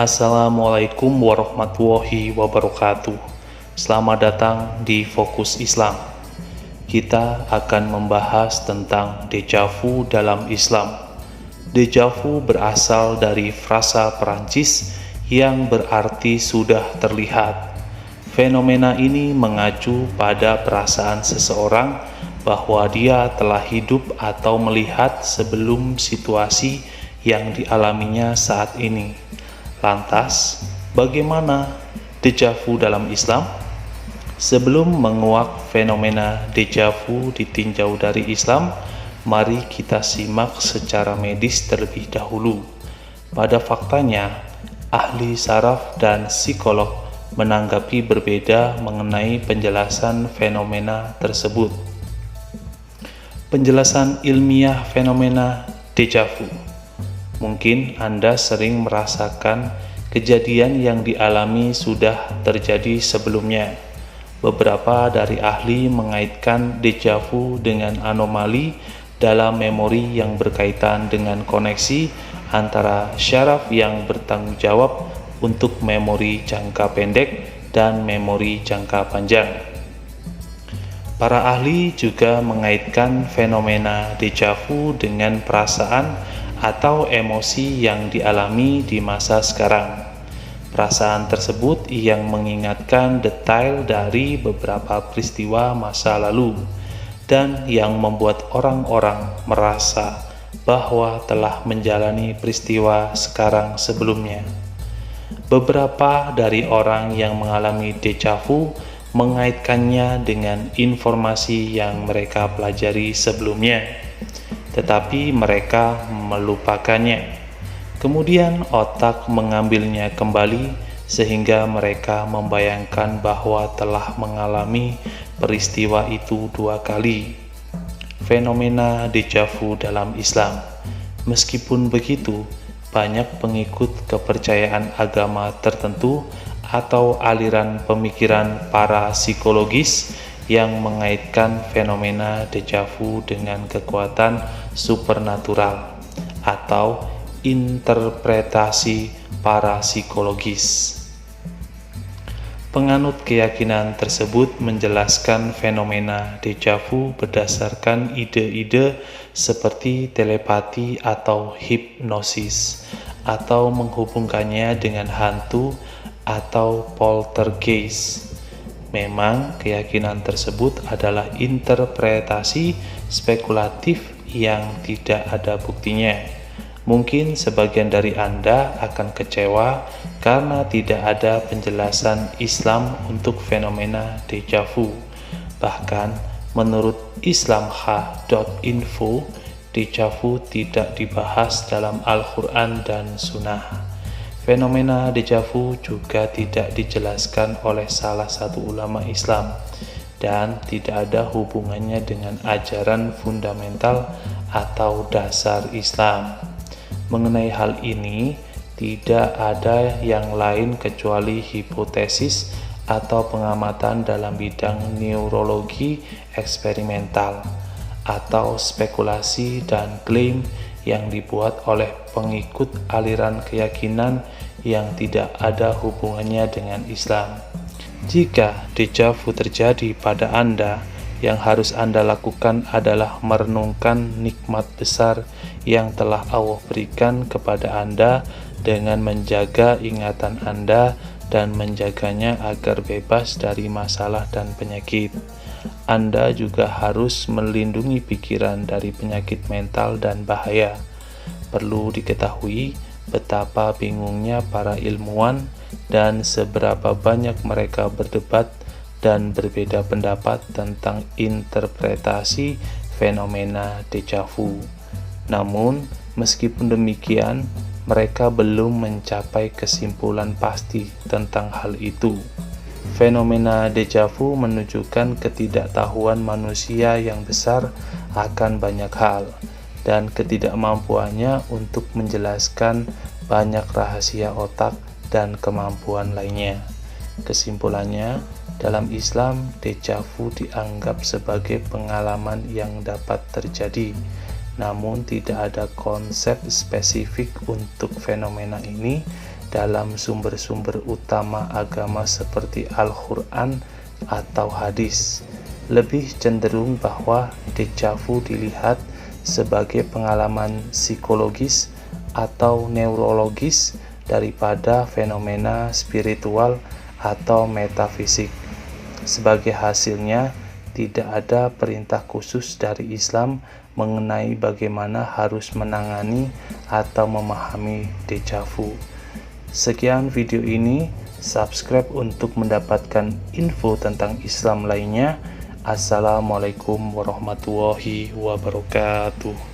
Assalamualaikum warahmatullahi wabarakatuh. Selamat datang di Fokus Islam. Kita akan membahas tentang déjà vu dalam Islam. Déjà vu berasal dari frasa Perancis yang berarti sudah terlihat. Fenomena ini mengacu pada perasaan seseorang bahwa dia telah hidup atau melihat sebelum situasi yang dialaminya saat ini. Lantas, bagaimana déjà vu dalam Islam? Sebelum menguak fenomena déjà vu ditinjau dari Islam, mari kita simak secara medis terlebih dahulu. Pada faktanya, ahli saraf dan psikolog menanggapi berbeda mengenai penjelasan fenomena tersebut. Penjelasan ilmiah fenomena déjà vu. Mungkin Anda sering merasakan kejadian yang dialami sudah terjadi sebelumnya. Beberapa dari ahli mengaitkan déjà vu dengan anomali dalam memori yang berkaitan dengan koneksi antara syaraf yang bertanggung jawab untuk memori jangka pendek dan memori jangka panjang. Para ahli juga mengaitkan fenomena déjà vu dengan perasaan atau emosi yang dialami di masa sekarang. Perasaan tersebut yang mengingatkan detail dari beberapa peristiwa masa lalu dan yang membuat orang-orang merasa bahwa telah menjalani peristiwa sekarang sebelumnya. Beberapa dari orang yang mengalami déjà vu mengaitkannya dengan informasi yang mereka pelajari sebelumnya, tetapi mereka melupakannya. Kemudian otak mengambilnya kembali sehingga mereka membayangkan bahwa telah mengalami peristiwa itu 2 kali. Fenomena déjà vu dalam Islam. Meskipun begitu, banyak pengikut kepercayaan agama tertentu atau aliran pemikiran para psikologis yang mengaitkan fenomena déjà vu dengan kekuatan supernatural atau interpretasi parapsikologis. Penganut keyakinan tersebut menjelaskan fenomena déjà vu berdasarkan ide-ide seperti telepati atau hipnosis, atau menghubungkannya dengan hantu atau poltergeist. Memang keyakinan tersebut adalah interpretasi spekulatif yang tidak ada buktinya. Mungkin sebagian dari Anda akan kecewa karena tidak ada penjelasan Islam untuk fenomena déjà vu. Bahkan menurut islamha.info, déjà vu tidak dibahas dalam Al-Quran dan Sunnah. Fenomena déjà vu juga tidak dijelaskan oleh salah satu ulama Islam dan tidak ada hubungannya dengan ajaran fundamental atau dasar Islam. Mengenai hal ini, tidak ada yang lain kecuali hipotesis atau pengamatan dalam bidang neurologi eksperimental atau spekulasi dan klaim yang dibuat oleh pengikut aliran keyakinan yang tidak ada hubungannya dengan Islam. Jika déjà vu terjadi pada Anda, yang harus Anda lakukan adalah merenungkan nikmat besar yang telah Allah berikan kepada Anda dengan menjaga ingatan Anda dan menjaganya agar bebas dari masalah dan penyakit. Anda juga harus melindungi pikiran dari penyakit mental dan bahaya. Perlu diketahui betapa bingungnya para ilmuwan dan seberapa banyak mereka berdebat dan berbeda pendapat tentang interpretasi fenomena déjà vu. Namun, meskipun demikian, mereka belum mencapai kesimpulan pasti tentang hal itu. Fenomena déjà vu menunjukkan ketidaktahuan manusia yang besar akan banyak hal dan ketidakmampuannya untuk menjelaskan banyak rahasia otak dan kemampuan lainnya. Kesimpulannya, dalam Islam, déjà vu dianggap sebagai pengalaman yang dapat terjadi, namun tidak ada konsep spesifik untuk fenomena ini dalam sumber-sumber utama agama seperti Al-Quran atau hadis. Lebih cenderung bahwa deja vu dilihat sebagai pengalaman psikologis atau neurologis daripada fenomena spiritual atau metafisik. Sebagai hasilnya, tidak ada perintah khusus dari Islam mengenai bagaimana harus menangani atau memahami deja vu. Sekian video ini, subscribe untuk mendapatkan info tentang Islam lainnya. Assalamualaikum warahmatullahi wabarakatuh.